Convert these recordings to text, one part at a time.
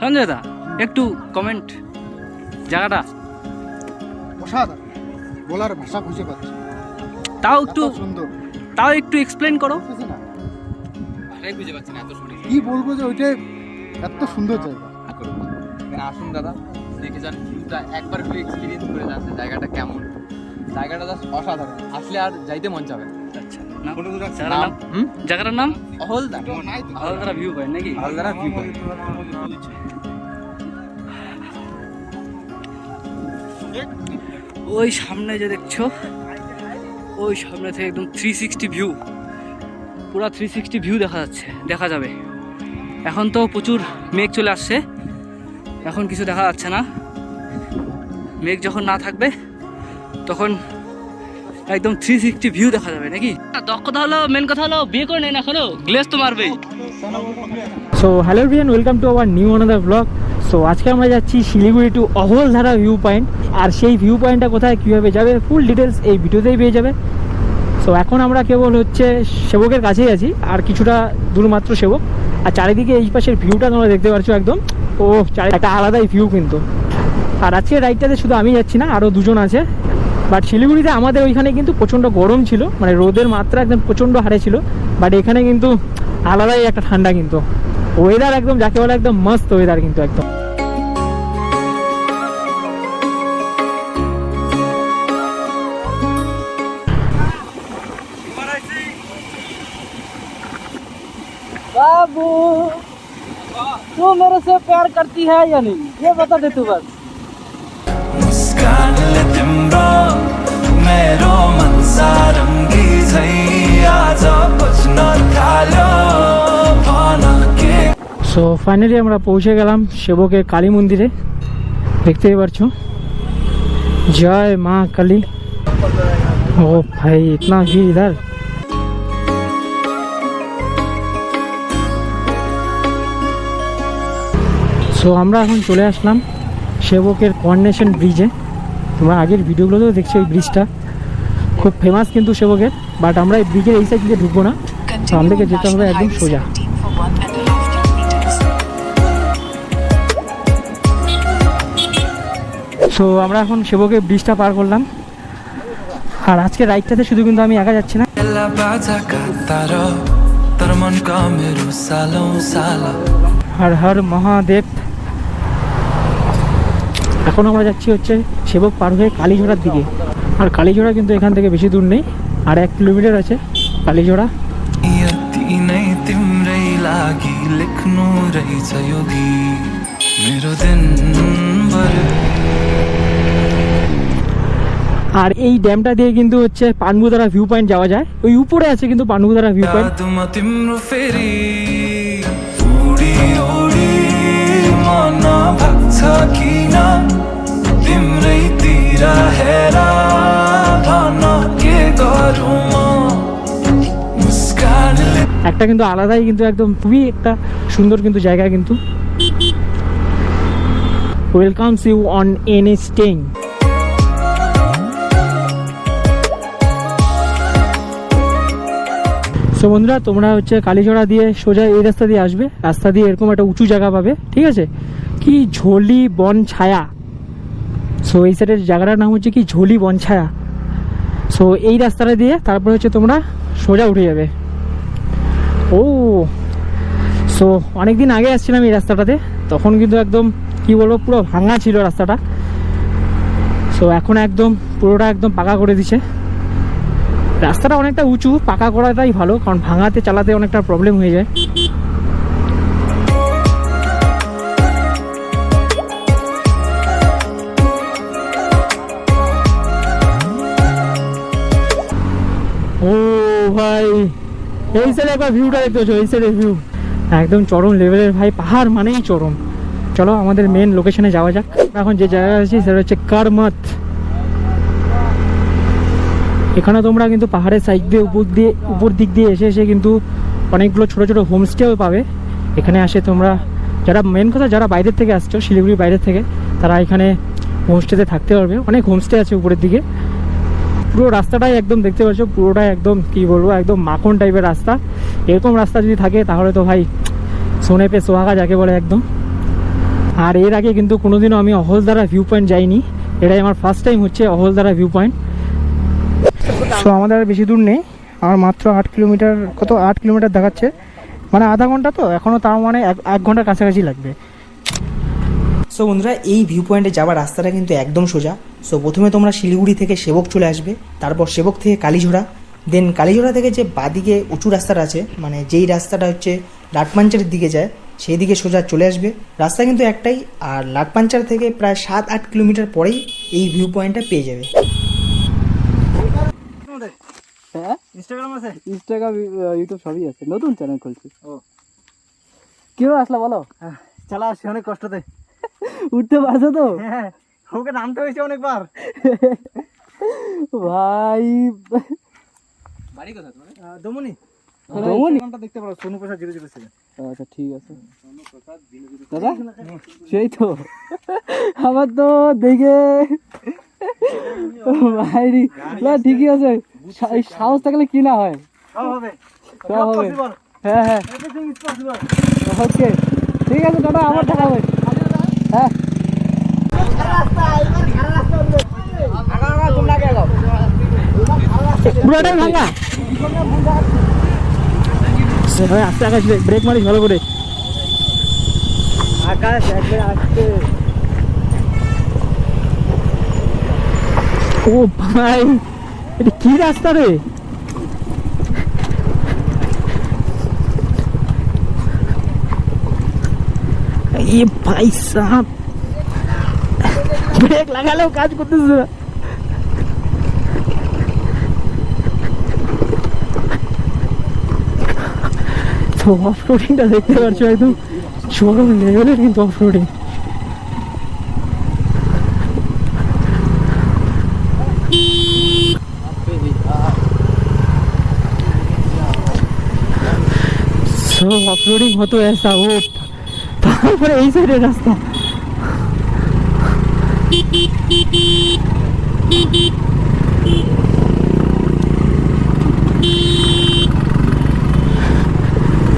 সঞ্জয় দা একটু কমেন্ট জায়গাটা অসাধারণ, বলার ভাষা খুঁজে পাচ্ছি। তাও একটু এত সুন্দর, তাও একটু এক্সপ্লেন করো। বুঝতেছি না ভাষাই খুঁজে পাচ্ছি না, এত সুন্দর। কি বলবো যে ওইটা এত সুন্দর জায়গা। এখানে আসুন দাদা, দেখে যান ভিউটা, একবার ভিউ এক্সপিরিয়েন্স করে যান যে জায়গাটা কেমন। জায়গাটা জাস্ট অসাধারণ, আসলে আর যাইতে মন যাবে। আচ্ছা জায়গাটার নাম অহলদা, আলাদা ভিউ পয়েন্ট নাকি? Ahaldara view point. ওই সামনে যে দেখছো, ওই সামনে থেকে একদম 360 ভিউ, পুরা 360 ভিউ দেখা যাবে। এখন তো প্রচুর মেঘ চলে আসছে, এখন কিছু দেখা যাচ্ছে না। মেঘ যখন না থাকবে তখন একদম 360 ভিউ দেখা যাবে নাকি। দক্ষতা হলো, মেন কথা হলো বিয়ে করে নেন এখনো, গ্লেজ তো মারবেই। So hello everyone, welcome to our new another blog. So আজকে আমরা যাচ্ছি Siliguri to Ahaldhara view point. আর সেই ভিউ পয়েন্টটা কোথায়, কীভাবে যাবে, ফুল ডিটেলস এই ভিডিওতেই পেয়ে যাবে। সো এখন আমরা কেবল হচ্ছে সেবকের কাছেই আছি, আর কিছুটা দূর মাত্র সেবক। আর চারিদিকে এই পাশের ভিউটা তোমরা দেখতে পাচ্ছ একদম, ও একটা আলাদাই ভিউ কিন্তু। আর আজকের রাইডটাতে শুধু আমি যাচ্ছি না, আরও দুজন আছে। বাট শিলিগুড়িতে আমাদের ওইখানে কিন্তু প্রচণ্ড গরম ছিল, মানে রোদের মাত্রা একদম প্রচণ্ড হারে ছিল। বাট এখানে কিন্তু আলাদাই একটা ঠান্ডা, কিন্তু ওয়েদার একদম যাকে বলে একদম মস্ত ওয়েদার কিন্তু একদম। बाबू तू मेरे से प्यार करती है या नहीं, ये बता दे तू बस। मुस्कान ले तिम्रो मेरो मन सारंगी झैया जब कुछ न थाल्यो भन के। সো ফাইনালি আমরা পৌঁছে গেলাম সেবকের কালী মন্দিরে, দেখতেই পারছো। জয় মা কালী। ও ভাই ইতনা ভিড় ইধার। সো আমরা এখন চলে আসলাম সেবকের কর্নেশন ব্রিজে। তোমরা আগের ভিডিওগুলোতেও দেখছো এই ব্রিজটা খুব ফেমাস কিন্তু সেবকের। বাট আমরা এই ব্রিজের এই সাইড দিয়ে ঢুকবো না, তো আমাদেরকে যেতে হবে একদম সোজা। সো আমরা এখন সেবকের ব্রিজটা পার করলাম। আর আজকে রাইডটাতে শুধু কিন্তু আমি একা যাচ্ছি না, ला बाजा का तारो तर मन का मेरो सालों साला। হর হর মহাদেব। এখন আমরা যাচ্ছি হচ্ছে সেবক পার হয়ে কালীঝোড়ার দিকে। আর কালীঝোড়া কিন্তু এখান থেকে বেশি দূর নেই, আর 1 কিলোমিটার আছে কালীঝোড়া। यति नै तिम्रै लागि लेख्नु रहेछ यो गीत मेरो दिनभर। আর এই ড্যামটা দিয়ে কিন্তু হচ্ছে পান্ডুধারা ভিউ পয়েন্ট যাওয়া যায়, ওই উপরে আছে কিন্তু পান্ডুধারা ভিউ পয়েন্ট। यादमा तिम्रो फेरि उडी उडी मन भाग्छ किन तिम्रैतिर हेर भन के गरौँ म मुस्कानले। একটা কিন্তু আলাদাই, কিন্তু একদম খুবই একটা সুন্দর কিন্তু জায়গা কিন্তু। Welcomes you on any staying. So বন্ধুরা, তোমরা হচ্ছে কালীঝোড়া দিয়ে সোজা এই রাস্তা দিয়ে আসবে, রাস্তা দিয়ে এরকম একটা উঁচু জায়গা পাবে, ঠিক আছে, কি ঝোলি বন ছায়া। সো এই সাইডের জায়গাটার নাম হচ্ছে কি ঝোলি বন ছায়া। সো এই রাস্তাটা দিয়ে তারপরে হচ্ছে তোমরা সোজা উঠে যাবে। ও সো অনেকদিন আগে আসছিলাম এই রাস্তাটাতে, তখন কিন্তু একদম কি বলবো পুরো ভাঙা ছিল রাস্তাটা। সো এখন একদম পুরোটা একদম পাকা করে দিছে। রাস্তাটা অনেকটা উঁচু, পাকা করাটাই ভালো, কারণ ভাঙাতে চালাতে অনেকটা প্রবলেম হয়ে যায়। ও ভাই, এই সাইডে একবার ভিউটা দেখতে পাচ্ছ, এই সাইডের ভিউ একদম চরম লেভেলের ভাই, পাহাড় মানেই চরম। চলো আমাদের মেন লোকেশনে যাওয়া যাক। এখন যে জায়গা আছি সেটা হচ্ছে কারমাত। এখানে তোমরা কিন্তু পাহাড়ের সাইড দিয়ে উপর দিক দিয়ে এসে এসে কিন্তু অনেকগুলো ছোটো ছোটো হোমস্টেও পাবে। এখানে আসে তোমরা, যারা মেন কথা যারা বাইরের থেকে আসছো, শিলিগুড়ির বাইরের থেকে, তারা এখানে হোমস্টেতে থাকতে পারবে। অনেক হোমস্টে আছে উপরের দিকে। পুরো রাস্তাটাই একদম দেখতে পাচ্ছ, পুরোটাই একদম কি বলবো একদম মাখন টাইপের রাস্তা। এরকম রাস্তা যদি থাকে তাহলে তো ভাই সোনে পে সোহাগা যাকে বলে একদম। আর এর আগে কিন্তু কোনোদিনও আমি অহলদারা ভিউ পয়েন্ট যাইনি, এটাই আমার ফার্স্ট টাইম হচ্ছে অহলদারা ভিউ পয়েন্ট। সো আমাদের আর বেশি দূর নেই, আমার মাত্র 8 কিলোমিটার, কত 8 কিলোমিটার দেখাচ্ছে, মানে আধা ঘন্টা, তো এখনও তার মানে 1 ঘন্টার কাছাকাছি লাগবে। সো বন্ধুরা, এই ভিউ পয়েন্টে যাওয়ার রাস্তাটা কিন্তু একদম সোজা। সো প্রথমে তোমরা শিলিগুড়ি থেকে সেবক চলে আসবে, তারপর সেবক থেকে কালীঝোড়া, দেন কালীঝোড়া থেকে যে বাদিকে উঁচু রাস্তাটা আছে, মানে যেই রাস্তাটা হচ্ছে লাটপাঞ্চারের দিকে যায়, সেই দিকে সোজা চলে আসবে। রাস্তা কিন্তু একটাই, আর লাটপাঞ্চার থেকে প্রায় 7-8 কিলোমিটার পরেই এই ভিউ পয়েন্টটা পেয়ে যাবে। হ্যাঁ, ইনস্টাগ্রাম আছে, ইনস্টাগ্রাম ইউটিউব সবই আছে, নতুন চ্যানেল খুলছি। ও কিভাবে আসলা বলো? চালা আসছি অনেক কষ্টতে। উঠতে পারছো তো? হ্যাঁ, ওকে নামতে হয়েছে অনেকবার। ভাই বাড়ি কোথায় তোমার? দমনি দমনি? নামটা দেখতে পারো, সোনু প্রসাদ 007। আচ্ছা ঠিক আছে দাদা, সেই তো আমার তো দেখে ভাইরি না, ঠিকই আছে, সাহস থাকলে কি না হয়, সব হবে, সব হবে। possible. হ্যাঁ হ্যাঁ, Everything is possible. ওকে ঠিক আছে দাদা, আবার দেখা হবে। হ্যাঁ পুরোটাই ভাঙা। আস্তে আকাশ, ব্রেক মারিস ভালো করে। আকাশ একবার আসছে। ও ভাই, এটা কি রাস্তা রে? এ ভাই সাহেব, ব্রেক লাগালেও কাজ করতেছে না। তো অফ রোডিংটা দেখতে পাচ্ছ, একদম চরম লেভেলের কিন্তু off roading. So off roading হতো ऐसा, ও তারপরে এই সাইডের রাস্তা।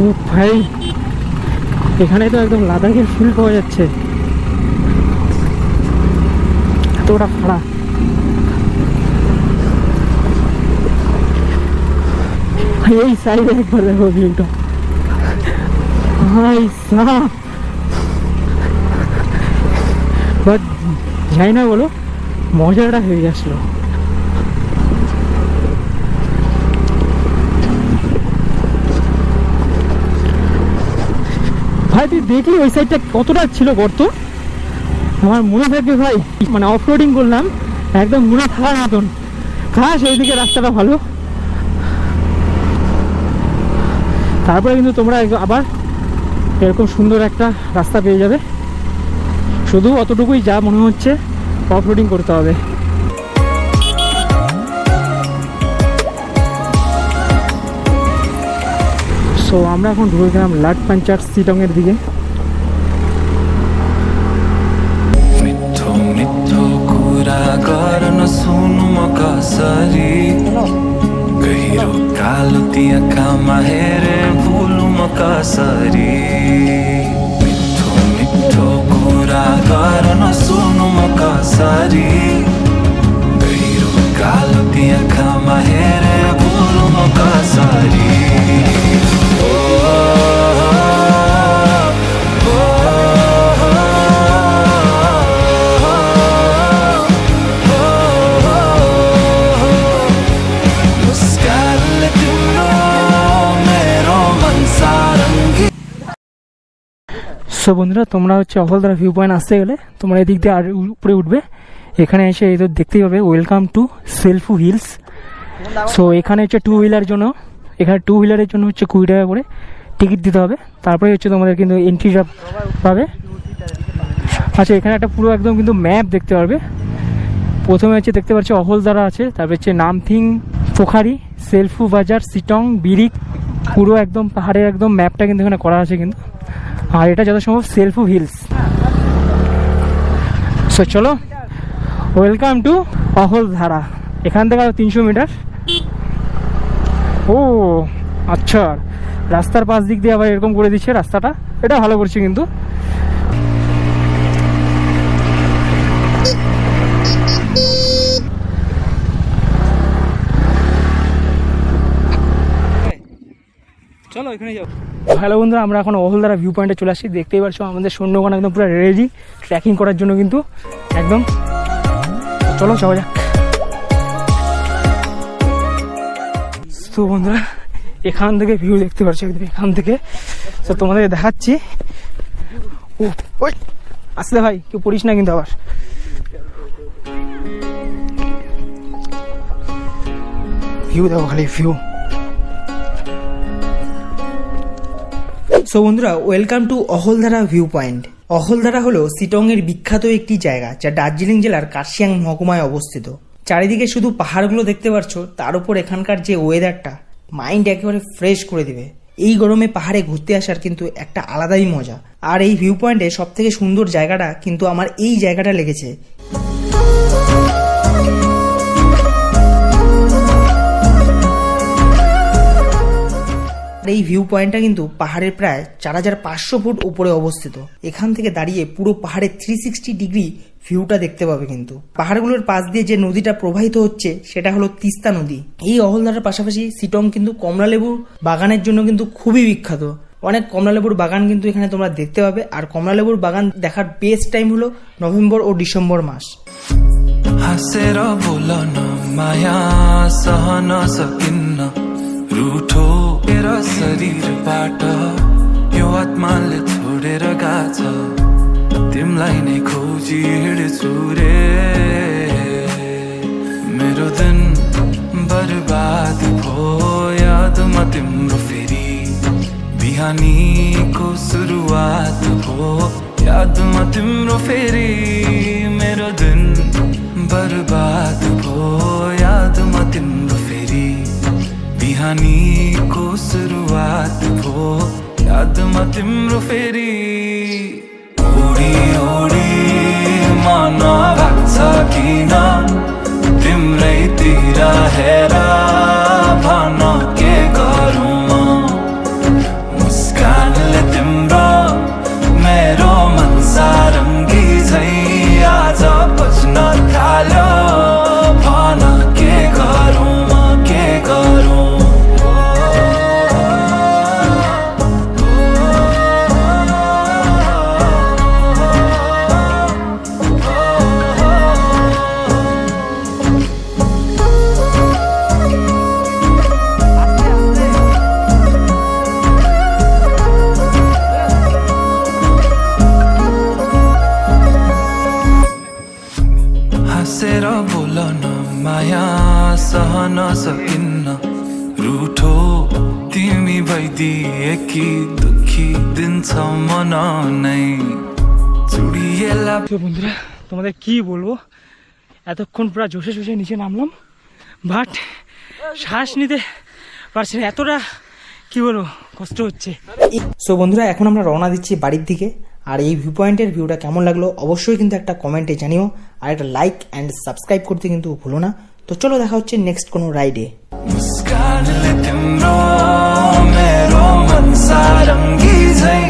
ও ভাই, এখানে তো একদম লাদাখের ফিল পাওয়া যাচ্ছে, এতটা খাড়া। এই সাইডে একবার দেখো ভিউটা, ভাই সাহেব। বাট যাই না বলো, মজাটা হয়ে আসলো। ভাই তুই দেখলি ওই সাইডটা কতটা ছিল গর্ত? আমার মনে থাকবে ভাই, মানে অফ রোডিং করলাম একদম মনে থাকার মতন। খাস এইদিকে রাস্তাটা ভালো, তারপরে কিন্তু তোমরা আবার এরকম সুন্দর একটা রাস্তা পেয়ে যাবে। শুধু অতটুকুই যা মনে হচ্ছে অফ রোডিং করতে হবে। সো আমরা এখন ঢুকে গেলাম লাটপাঞ্চার সিটংয়ের দিকে। मिठो मिठो कुरा गर्न सुनु म कसरी गहिरो कालो ती आँखामा हेरे भुलु म कसरी मिठो मिठो कुरा गर्न सुनु म कसरी गहिरो कालो ती आँखामा हेरे भुलु म कसरी সো বন্ধুরা, তোমরা হচ্ছে অহলদারা ভিউ পয়েন্ট আসতে গেলে তোমরা এদিক দিয়ে আর উপরে উঠবে, এখানে এসে এই তো দেখতেই পাবে ওয়েলকাম টু সেলফু হিলস। সো এখানে হচ্ছে টু হুইলার জন্য, এখানে টু হুইলারের জন্য হচ্ছে 20 টাকা করে টিকিট দিতে হবে, তারপরে হচ্ছে তোমাদের কিন্তু এন্ট্রিটা পাবে। আচ্ছা, এখানে একটা পুরো একদম কিন্তু ম্যাপ দেখতে পারবে। প্রথমে হচ্ছে দেখতে পাচ্ছি অহলদারা আছে, তারপর হচ্ছে নামথিং, পোখারি, সেলফু বাজার, সিটং, বিরিক, পুরো একদম পাহাড়ের একদম ম্যাপটা কিন্তু এখানে করা আছে কিন্তু। আর এটা যত সম্ভব সেলফু হিলস। সো চলো, ওয়েলকাম টু অহলধারা। এখান থেকে আরো 300 মিটার। ও আচ্ছা, রাস্তার পাশ দিক দিয়ে আবার এরকম করে দিচ্ছে রাস্তাটা, এটা ভালো করছে কিন্তু। এখানে যাও। হ্যালো বন্ধুরা, আমরা এখন অহলদারা ভিউ পয়েন্টে চলে আসছি। দেখতেই পাচ্ছ আমাদের সৈন্যগণ একদম পুরো রেডি ট্রেকিং করার জন্য কিন্তু একদম। চলো যাওয়া যাক। তো বন্ধুরা এখান থেকে ভিউ দেখতে পাচ্ছ একদম এখান থেকে। তো তোমাদের দেখাচ্ছি। ও ওই আসলে ভাই কেউ পড়িস না কিন্তু আবার। ভিউ দেখো খালি ভিউ। সো বন্ধুরা, welcome to Ahaldhara view point. Ahaldhara হলো শিটংয়ের বিখ্যাত একটি জায়গা, যা দার্জিলিং জেলার কার্শিয়াং মহকুমায় অবস্থিত। চারিদিকে শুধু পাহাড়গুলো দেখতে পাচ্ছ, তার উপর এখানকার যে ওয়েদারটা মাইন্ড একেবারে ফ্রেশ করে দিবে। এই গরমে পাহাড়ে ঘুরতে আসার কিন্তু একটা আলাদাই মজা। আর এই ভিউ পয়েন্টে সব থেকে সুন্দর জায়গাটা কিন্তু আমার এই জায়গাটা লেগেছে। এই ভিউ পয়েন্টটা কিন্তু পাহাড়ের প্রায় 4500 ফুট উপরে অবস্থিত। এখান থেকে দাঁড়িয়ে পুরো পাহাড়ের 360 ডিগ্রি ভিউটা দেখতে পাবে। কিন্তু পাহাড়গুলোর পাশ দিয়ে যে নদীটা প্রবাহিত হচ্ছে সেটা হলো তিস্তা নদী। এই অহলধারার পাশাপাশি শিটং কিন্তু কমলালেবুর বাগানের জন্য কিন্তু খুবই বিখ্যাত। অনেক কমলালেবুর বাগান কিন্তু এখানে তোমরা দেখতে পাবে। আর কমলালেবুর বাগান দেখার বেস্ট টাইম হলো নভেম্বর ও ডিসেম্বর মাস। हँसेर बोल न माया सहन सकिन्न रूठो मेरा शरीरबाट यो आत्माले छोडेर गएछ तिमीलाई नै खोजी हिँड्छु रे मेरो दिन बर्बाद भयो यादमा तिम्रो फेरि बिहानीको सुरुवात भयो यादमा तिम्रो फेरि मेरो दिन बर्बाद भयो यादमा तिम्रो फेरि बिहानीको सुरुवात भयो यादमा तिम्रो फेरि ओडी ओडी मन लाग्छ किन तिम्रैतिर हेर भन के गरौँ म मुस्कानले तिम्रो मेरो मन सारङ्गी झै आज बज्न थाल्यो भन के गरौँ म के गरौँ। हँसेर बोल न माया सहन सकिन्न रूठो तिमी भइदिए कि दुखी दिन छ मन नै चुडिएला। তো বন্ধুরা তোমাদের কি বলবো, এতক্ষণ পুরো জোশে জোশে নিচে নামলাম, বাট শ্বাস নিতে পারছি না, এতটা কি বলবো কষ্ট হচ্ছে। সো বন্ধুরা, এখন আমরা রওনা দিচ্ছি বাড়ির দিকে। আর এই ভিউ পয়েন্টের ভিউটা কেমন লাগলো অবশ্যই কিন্তু একটা কমেন্টে জানিও, আর একটা লাইক অ্যান্ড সাবস্ক্রাইব করতে কিন্তু ভুলো না। তো চলো দেখা হচ্ছে নেক্সট কোনো রাইডে। मुस्कानले तिम्रो मेरो मन सारङ्गी झै